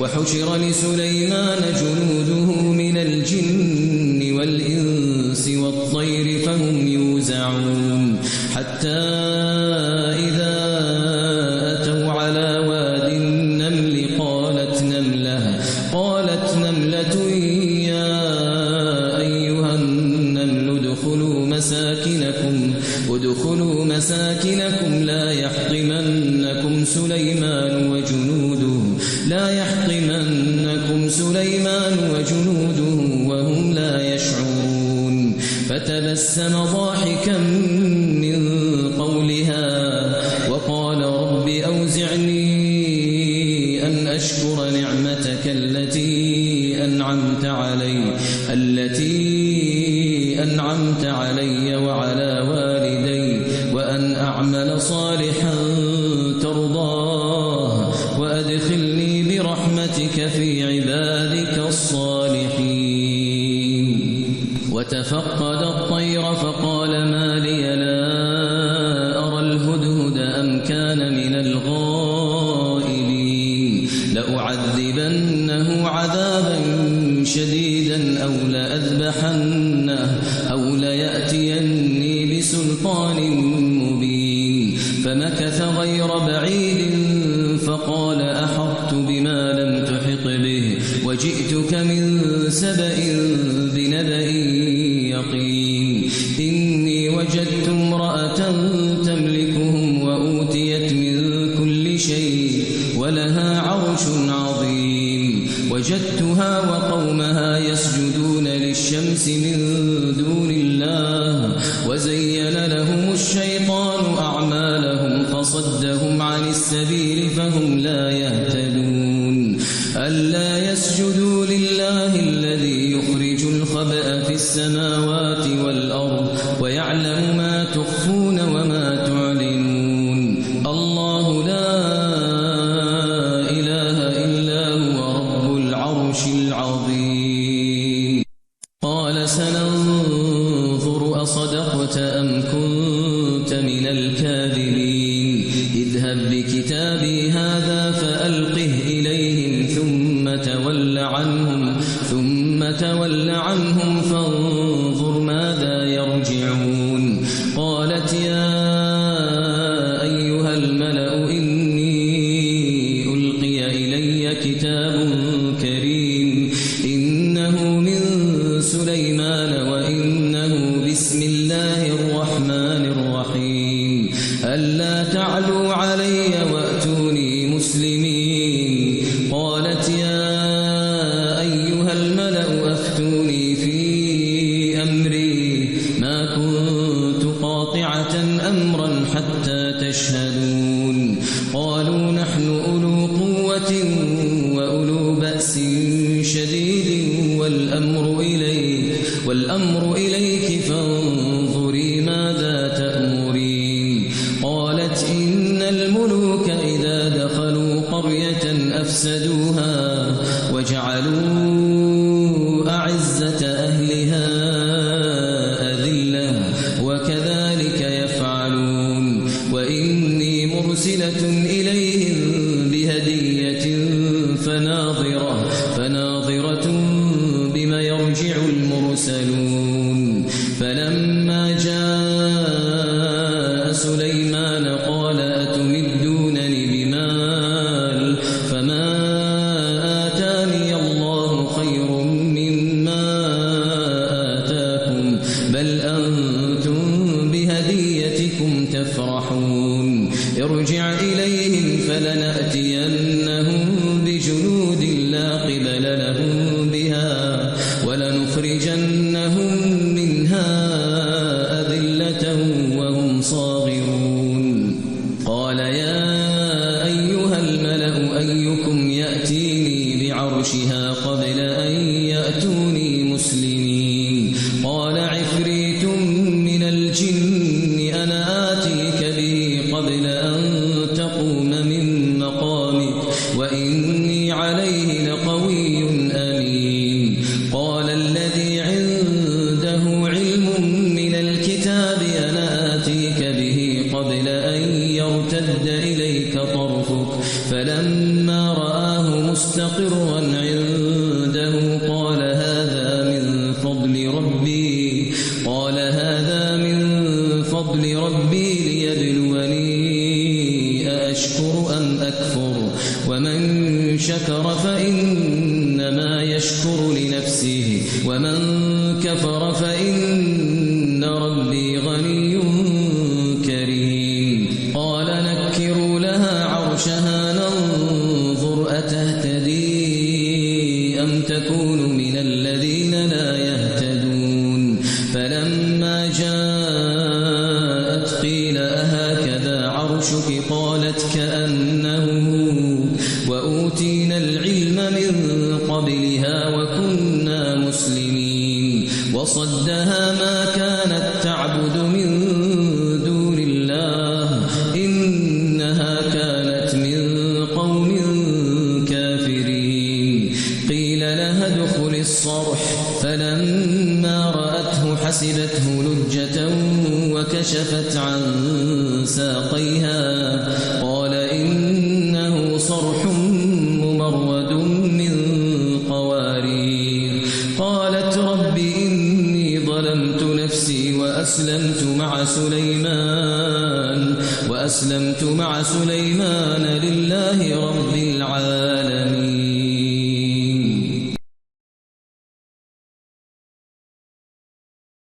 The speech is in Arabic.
وحشر لسليمان جنوده من الجن والإنس والطير فهم يوزعون حتى إذا أتوا على واد النمل قالت نملة يا أيها النمل ادخلوا مساكنكم لا يحطمنكم سليمان وجنوده وهم لا يشعرون فتبسم ضاحكا من قولها وقال رب أوزعني أن أشكر نعمتك التي أنعمت علي وعلى والدي وأن أعمل صالحا ترضاه وأدخلني برحمتك في عبادك الصالحين. وتفقد الطير فقال ما لي لا أرى الهدهد أم كان من الغائبين لأعذبنه عذابا شديدا أو لأذبحنه أو ليأتيني بسلطان مبين. فمكث غير بعيد فقال أحطت بما لم تحط به وجئتك من سبأ بنبأ يقين. إني وجدت امرأة تملكهم وأوتيت من كل شيء ولها عرش عظيم. وجدتها وقومها يسجدون للشمس من دون الله وزين لهم الشيطان أعمالهم فصدهم عن السبيل فهم لا يهتدون. ألا يسجدوا لله الذي يخرج الخبأ في السماوات والأرض ويعلم ما تخفون وما تعلنون. الله لا إله إلا هو رب العرش العظيم. قال سننظر أصدقت أم كنت من الكاذبين. اذهب بكتابي هذا فألقه إليهم ثم تول عنهم فانظر ماذا يرجعون. قالت يا أيها الملأ إني ألقي إلي كتاب كريم إنه من سليمان وإنه بسم الله الرحمن الرحيم ألا تعلوا علي وأتوني مسلمين. قالت يا أيها الملأ أفتوني في أمري ما كنت قاطعة أمرا حتى تشهدون. قالوا نحن أولو قوة وأولو بأس شديد والأمر إليك فانظري ماذا تأمرين. قالت إن الملوك إذا دخلوا قرية أفسدوها وجعلوا أعزة أهلها أذلة وكذلك يفعلون. وإني مرسلة إليهم بهدية فناظرة بما يرجع المرسلون. فلما جاء سليمان قال أتمدونني بمال فما آتاني الله خير مما آتاكم بل أنتم بهديتكم تفرحون. ارجع إليهم فلنأتينهم بجنود لا قبل لهم بها ولنخرجنهم منها أذلة وهم صاغرون. قال يا أيها الملأ أيكم يأتيني بعرشها قبل أن يأتوني مسلمين. قال عفريت من الجن أنا آتيك به قبل أن تقوم من مقامك وإني عليه لقوي أمين. قال الذي عنده علم من الكتاب أنا آتيك به قبل أن يرتد إليك طرفك فلما رآه مستقرا مستقرا عنده قال هذا من فضل ربي ليبلوني أأشكر أم أكفر ومن شكر فإنما يشكر لنفسه ومن كفر فإن ربي غني كريم قال نكروا لها عرشها ننظر أتهتدي أم تكون من الذين لا يهتدون فلما جاءت قيل أهكذا عرشك قالت كأنه وأوتينا العلم من قبلها وكنا مسلمين وصدها ما كانت تعبد من دون الله إنها كانت من قوم كافرين قيل لها ادخل الصرح فلما رأته حسبته لجة وكشفت عن ساقيها قال إنه صرح ممرد من قوارير قالت رب إني ظلمت نفسي وأسلمت مع سليمان لله رب العالمين